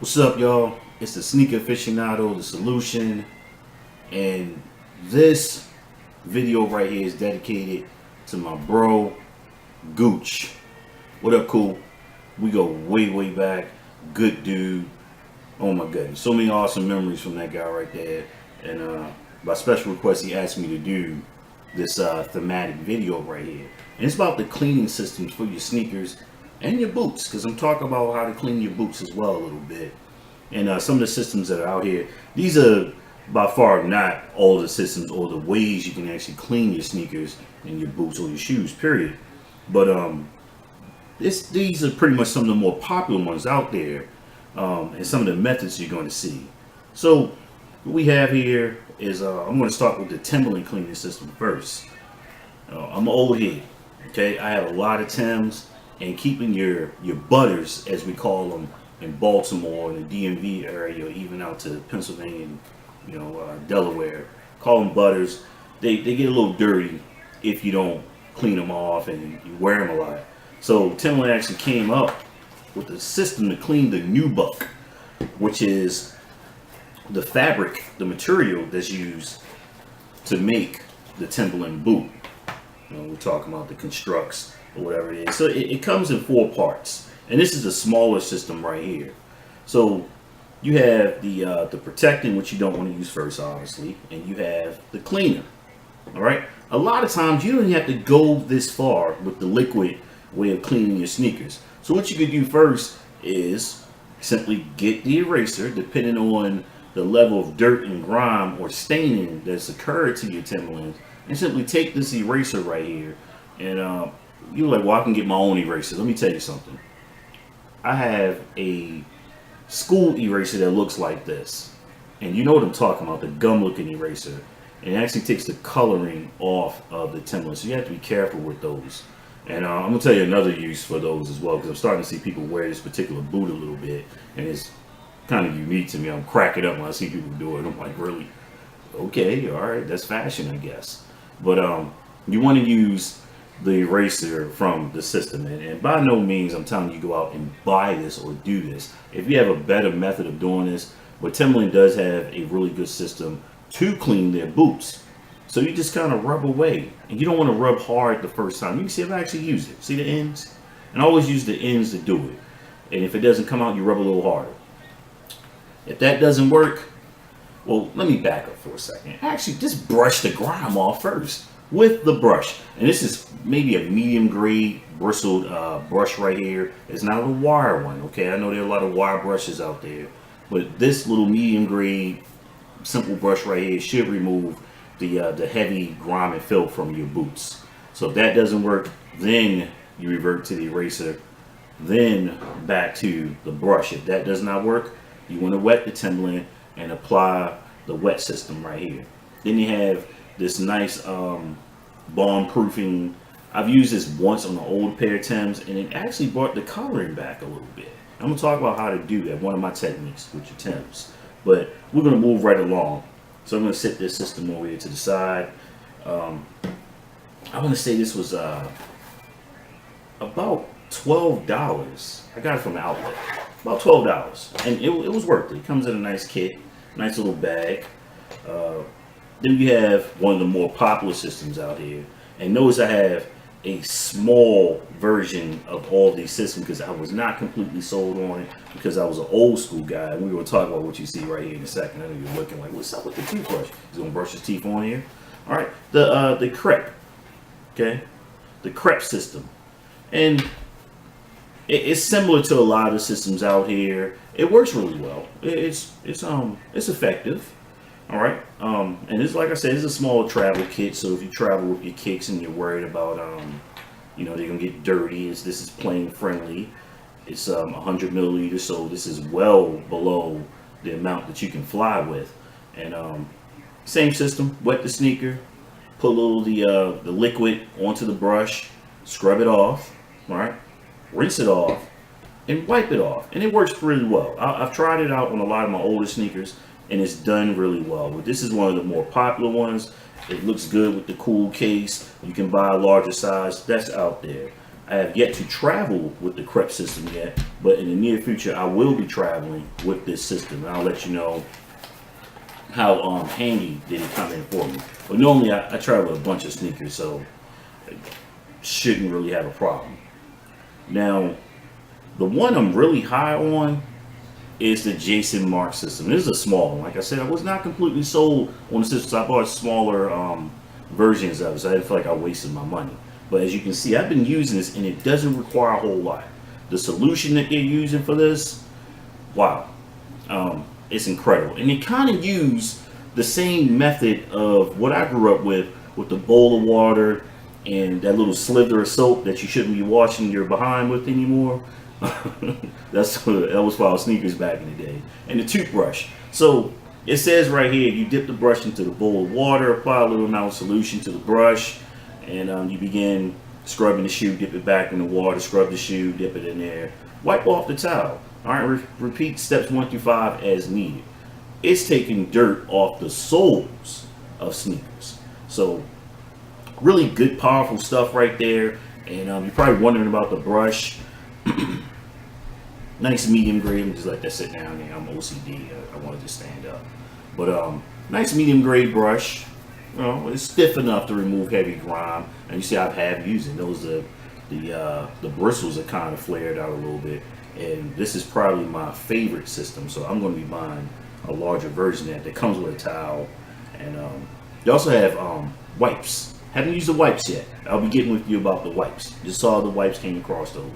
What's up, y'all? It's the Sneaker Aficionado, the solution, and this video right here is dedicated to my bro, Gooch. What up, cool? We go way back. Good dude. Oh my goodness, so many awesome memories from that guy right there. And by special request, he asked me to do this thematic video right here, and it's about the cleaning systems for your sneakers and your boots, because I'm talking about how to clean your boots as well a little bit. And some of the systems that are out here, these are by far not all the systems or the ways you can actually clean your sneakers and your boots or your shoes, period. But these are pretty much some of the more popular ones out there, and some of the methods you're going to see. So what we have here is I'm going to start with the Timberland cleaning system first. I'm an old head, okay? I have a lot of Timbs, and keeping your butters, as we call them, in Baltimore and the DMV area, or even out to Pennsylvania, Delaware, call them butters. They get a little dirty if you don't clean them off and you wear them a lot. So Timberland actually came up with a system to clean the nubuck, which is the fabric, the material that's used to make the Timberland boot. We're talking about the constructs or whatever it is. So it comes in 4 parts. And this is a smaller system right here. So you have the protecting, which you don't want to use first, obviously, and you have the cleaner. All right. A lot of times you don't have to go this far with the liquid way of cleaning your sneakers. So what you could do first is simply get the eraser, depending on the level of dirt and grime or staining that's occurred to your Timberlands, and simply take this eraser right here. And you're like, well, I can get my own eraser. Let me tell you something. I have a school eraser that looks like this, and you know what I'm talking about, the gum looking eraser. And it actually takes the coloring off of the Timberland, so you have to be careful with those. And I'm gonna tell you another use for those as well, because I'm starting to see people wear this particular boot a little bit, and it's kind of unique to me. I'm cracking up when I see people do it. I'm like, really? Okay, all right, that's fashion, I guess. But you want to use the eraser from the system, and by no means I'm telling you go out and buy this or do this. If you have a better method of doing this, but Timberland does have a really good system to clean their boots. So you just kind of rub away, and you don't want to rub hard the first time. You can see if I actually use it. See the ends? And I always use the ends to do it. And if it doesn't come out, you rub a little harder. If that doesn't work, well, let me back up for a second. Actually, just brush the grime off first with the brush. And this is maybe a medium grade bristled brush right here. It's not a wire one, okay? I know there are a lot of wire brushes out there, but this little medium grade simple brush right here should remove the heavy grime and filth from your boots. So if that doesn't work, then you revert to the eraser, then back to the brush. If that does not work, you want to wet the Timberland and apply the wet system right here. Then you have this nice bomb proofing. I've used this once on an old pair of Timbs, and it actually brought the coloring back a little bit. I'm gonna talk about how to do that, one of my techniques with your Timbs. But we're gonna move right along. So I'm gonna set this system over here to the side. I want to say this was about $12. I got it from the outlet. About $12, and it was worth it. It comes in a nice kit, nice little bag. Then you have one of the more popular systems out here, and notice I have a small version of all these systems because I was not completely sold on it, because I was an old school guy, and we will talk about what you see right here in a second. I know you're looking like, what's up with the toothbrush? He's gonna brush his teeth on here. All right, the crepe, okay, the crepe system, and it's similar to a lot of the systems out here. It works really well. It's effective. All right, and it's, like I said, it's a small travel kit. So if you travel with your kicks and you're worried about, they're gonna get dirty, this is plane friendly. It's 100 milliliters, so this is well below the amount that you can fly with. And same system: wet the sneaker, put a little the liquid onto the brush, scrub it off, all right, rinse it off, and wipe it off, and it works really well. I've tried it out on a lot of my older sneakers, and it's done really well. But this is one of the more popular ones. It looks good with the cool case. You can buy a larger size. That's out there. I have yet to travel with the crepe system yet, but in the near future I will be traveling with this system, and I'll let you know how handy did it come in for me. But normally I travel with a bunch of sneakers, so it shouldn't really have a problem. Now, the one I'm really high on is the Jason Mark system. This is a small one. Like I said, I was not completely sold on the system. So I bought smaller versions of it, so I didn't feel like I wasted my money. But as you can see, I've been using this, and it doesn't require a whole lot. The solution that they're using for this, wow, it's incredible. And they kind of use the same method of what I grew up with the bowl of water and that little slither of soap that you shouldn't be washing your behind with anymore. That was for our sneakers back in the day. And the toothbrush. So it says right here, you dip the brush into the bowl of water, apply a little amount of solution to the brush, and you begin scrubbing the shoe, dip it back in the water, scrub the shoe, dip it in there, wipe off the towel. All right, repeat steps 1 through 5 as needed. It's taking dirt off the soles of sneakers. So really good, powerful stuff right there. And you're probably wondering about the brush. Nice medium grade. I'm just let that sit down there. I'm OCD. I wanted to stand up. But nice medium grade brush. You know, it's stiff enough to remove heavy grime. And you see I have using those. The bristles are kind of flared out a little bit. And this is probably my favorite system. So I'm going to be buying a larger version of that comes with a towel. And they also have wipes. Haven't used the wipes yet. I'll be getting with you about the wipes. Just saw the wipes, came across those.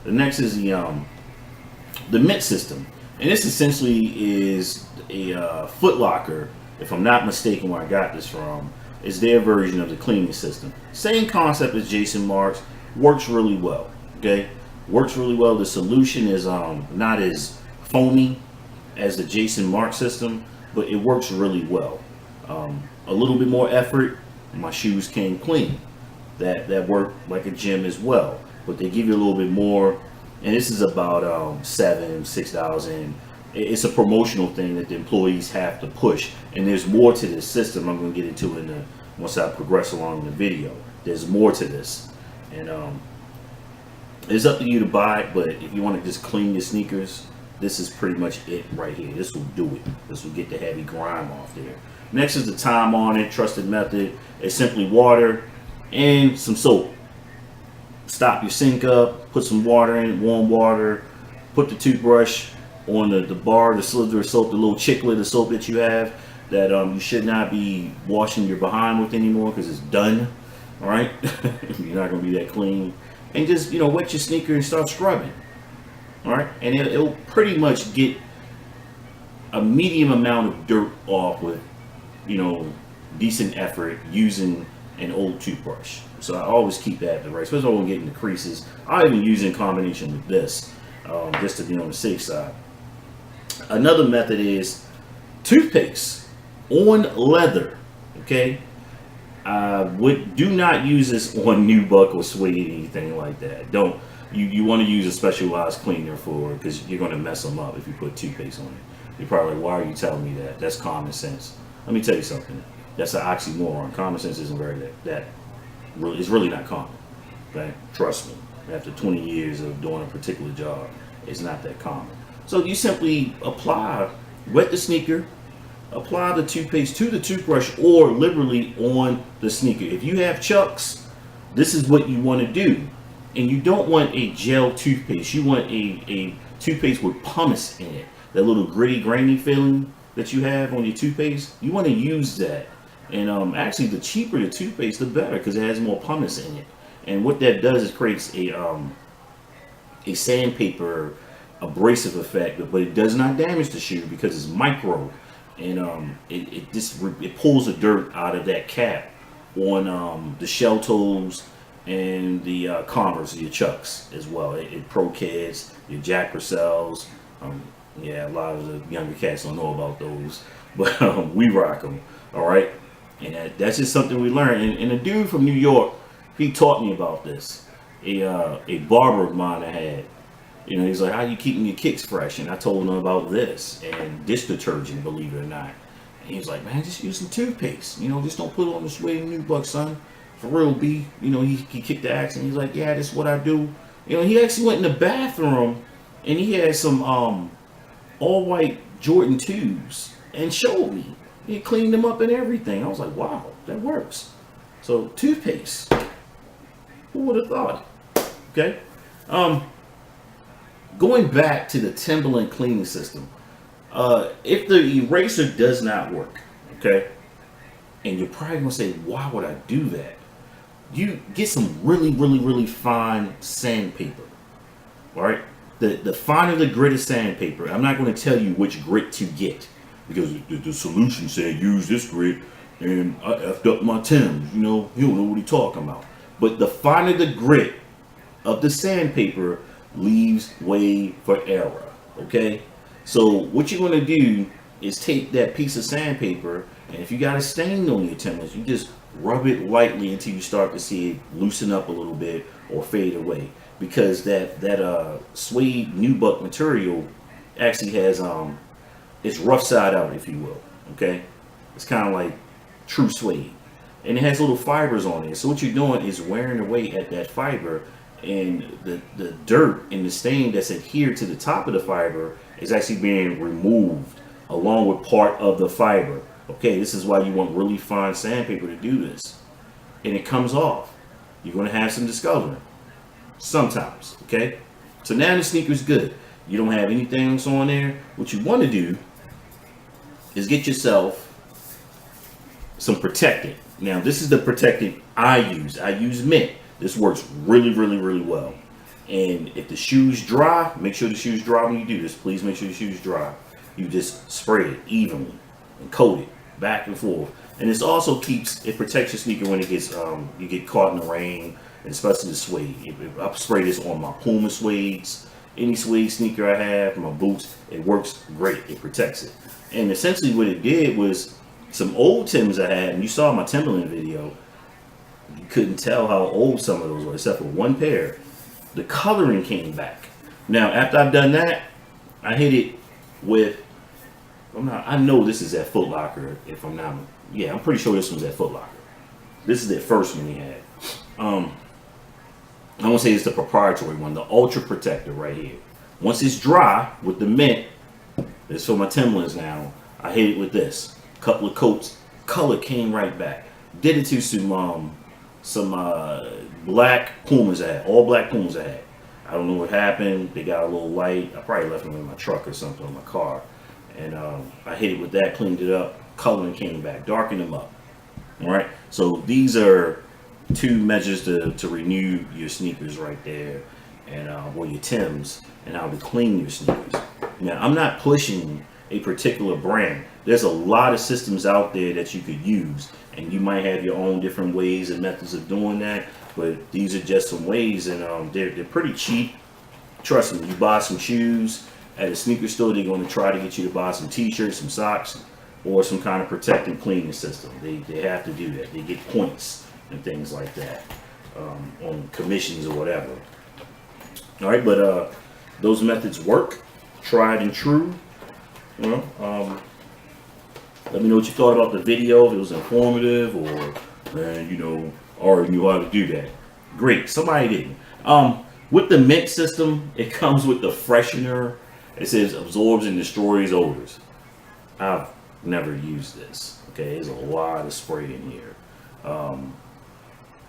The next is the mint system, and this essentially is a Foot Locker, if I'm not mistaken where I got this from. Is their version of the cleaning system. Same concept as Jason Mark's, works really well. Okay, works really well. The solution is not as foamy as the Jason Mark system, but it works really well. A little bit more effort, my shoes came clean. That worked like a gym as well, but they give you a little bit more. And this is about $6. It's a promotional thing that the employees have to push. And there's more to this system. I'm going to get into it once I progress along in the video. There's more to this, and it's up to you to buy it. But if you want to just clean your sneakers, this is pretty much it right here. This will do it. This will get the heavy grime off there. Next is the time on it, trusted method. It's simply water and some soap. Stop your sink up, put some water in, warm water, put the toothbrush on the bar, the slither of soap, the little chiclet of soap that you have that you should not be washing your behind with anymore because it's done. All right, you're not gonna be that clean. And just wet your sneaker and start scrubbing. All right, and it'll pretty much get a medium amount of dirt off with decent effort using an old toothbrush. So I always keep that right, especially when getting the creases. I even use it in combination with this, just to be on the safe side. Another method is toothpaste on leather. Okay, do not use this on nubuck or suede, anything like that. Don't. You want to use a specialized cleaner because you're going to mess them up if you put toothpaste on it. You're probably like, why are you telling me that? That's common sense. Let me tell you something. That's an oxymoron. Common sense isn't it's really not common. Okay? Trust me. After 20 years of doing a particular job, it's not that common. So you simply wet the sneaker, apply the toothpaste to the toothbrush or liberally on the sneaker. If you have Chucks, this is what you want to do. And you don't want a gel toothpaste. You want a toothpaste with pumice in it. That little gritty, grainy feeling that you have on your toothpaste. You want to use that. And actually, the cheaper the toothpaste, the better, because it has more pumice in it. And what that does is creates a sandpaper abrasive effect, but it does not damage the shoe because it's micro, and it pulls the dirt out of that cap on the shell toes and the Converse, your Chucks as well. It Pro Kids, your Jack Purcells. Yeah, a lot of the younger cats don't know about those, but we rock them. All right, and that's just something we learned. And a dude from New York, he taught me about this. A barber of mine I had. He's like, how you keeping your kicks fresh? And I told him about this and dish detergent, believe it or not. And he was like, man, just use some toothpaste. Just don't put it on the suede nubuck, son. for real, B. You know, he kicked the accent. He's like, yeah, this is what I do. You know, he actually went in the bathroom and he had some all white Jordan 2s and showed me. He cleaned them up and everything. I was like, wow, that works. So toothpaste. Who would have thought? Okay. Going back to the Timberland cleaning system. If the eraser does not work, okay, and you're probably gonna say, why would I do that? You get some really fine sandpaper. All right. The finer the grit of sandpaper. I'm not going to tell you which grit to get because the solution said use this grit, and I effed up my Timbs. You know, you don't know what he's talking about. But the finer the grit of the sandpaper leaves way for error. Okay. So what you're going to do is take that piece of sandpaper, and if you got a stain on your Timbers, you just rub it lightly until you start to see it loosen up a little bit or fade away. Because that suede nubuck material actually has it's rough side out, if you will. Okay, it's kind of like true suede, and it has little fibers on it. So what you're doing is wearing away at that fiber, and the dirt and the stain that's adhered to the top of the fiber is actually being removed along with part of the fiber. Okay, this is why you want really fine sandpaper to do this, and it comes off. You're going to have some discoloring. Sometimes, okay? So now the sneaker's good. You don't have anything else on there. What you want to do is get yourself some protectant. Now, this is the protectant I use. I use mint. This works really well. And if the shoe's dry, make sure the shoe's dry when you do this. Please make sure the shoe's dry. You just spray it evenly and coat it back and forth. And this also it protects your sneaker when it gets you get caught in the rain. And especially the suede. I spray this on my Puma suedes, any suede sneaker I have, my boots. It works great. It protects it. And essentially what it did was some old Timbs I had, and you saw my Timberland video, you couldn't tell how old some of those were, except for one pair. The coloring came back. Now, after I've done that, I hit it with, I know this is at Foot Locker, if I'm not, yeah, I'm pretty sure this one's at Foot Locker. This is their first one he had. I won't say it's the proprietary one, the Ultra Protector right here. Once it's dry with the mint, it's for my Timberlands now. I hit it with this. Couple of coats, color came right back. Did it to some black Pumas I had, all black Pumas I had. I don't know what happened. They got a little light. I probably left them in my truck or something on my car. And I hit it with that, cleaned it up, coloring came back, darkened them up. All right. So these are two measures to renew your sneakers right there, and or your Timbs, and how to clean your sneakers. Now, I'm not pushing a particular brand. There's a lot of systems out there that you could use, and you might have your own different ways and methods of doing that, but these are just some ways, and they're pretty cheap. Trust me, you buy some shoes at a sneaker store, they're going to try to get you to buy some t-shirts, some socks, or some kind of protective cleaning system. They have to do that. They get points and things like that on commissions or whatever. All right, but those methods work, tried and true. You know, let me know what you thought about the video. If it was informative, or man, you know, already knew how to do that. Great, somebody didn't. With the mint system, it comes with the freshener. It says absorbs and destroys odors. I've never used this. Okay, there's a lot of spray in here.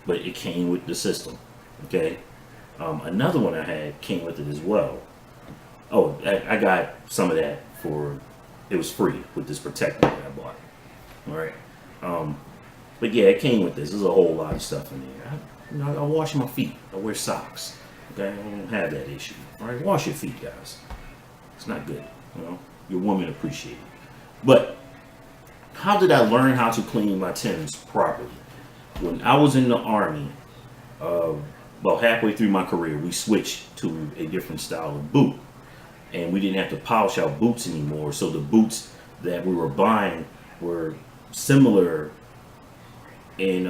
But it came with the system. Okay, another one I had came with it as well. Oh, I got some of that for, it was free with this protector that I bought. All right, but yeah, it came with this. There's a whole lot of stuff in there. I wash my feet. I wear socks. Okay, I don't have that issue. All right, wash your feet, guys. It's not good. You know, your woman appreciate it. But how did I learn how to clean my Timbs properly? When I was in the Army, about halfway through my career, we switched to a different style of boot. And we didn't have to polish our boots anymore. So the boots that we were buying were similar in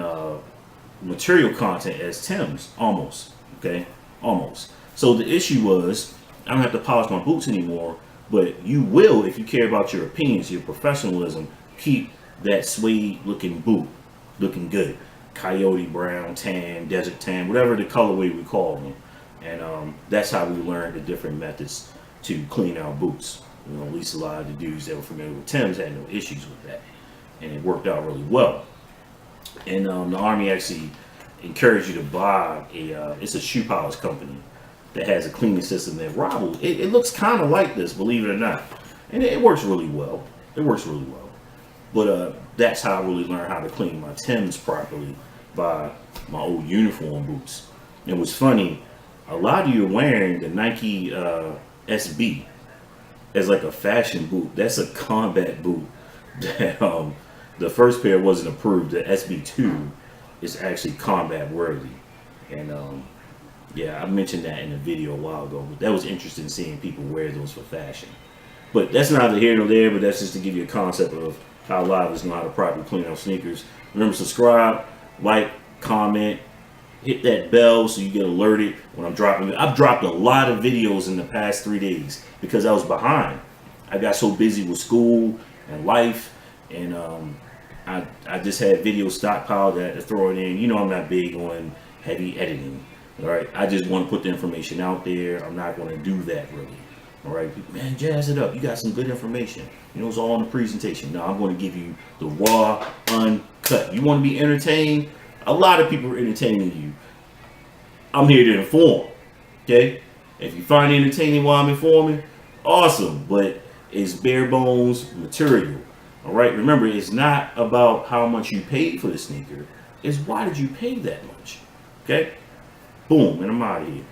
material content as Timbs, almost. Okay, almost. So the issue was, I don't have to polish my boots anymore, but you will, if you care about your opinions, your professionalism, keep that suede looking boot looking good. coyote brown, tan, desert tan, whatever the colorway we call them. And that's how we learned the different methods to clean our boots. You know, at least a lot of the dudes that were familiar with Tim's had no issues with that, and it worked out really well. And the Army actually encouraged you to buy it's a shoe polish company that has a cleaning system that Rob, it looks kind of like this, believe it or not, and it works really well. It works really well. But that's how I really learned how to clean my Timbs properly, by my old uniform boots. And what's funny, a lot of you are wearing the Nike SB as like a fashion boot. That's a combat boot that the first pair wasn't approved. The SB2 is actually combat worthy. And yeah, I mentioned that in a video a while ago, but that was interesting seeing people wear those for fashion. But that's neither here nor there, but that's just to give you a concept of how a lot of us know how to properly clean out sneakers. Remember, subscribe, like, comment, hit that bell so you get alerted when I'm dropping. I've dropped a lot of videos in the past 3 days because I was behind. I got so busy with school and life, and I just had videos stockpiled that I had to throw it in. You know, I'm not big on heavy editing. All right, I just want to put the information out there. I'm not going to do that really. All right, man, jazz it up. You got some good information. You know, it's all in the presentation. Now I'm going to give you the raw, uncut. You want to be entertained? A lot of people are entertaining you. I'm here to inform. Okay, if you find it entertaining while I'm informing, awesome. But it's bare bones material. All right. Remember, it's not about how much you paid for the sneaker. It's why did you pay that much? Okay. Boom, and I'm out of here.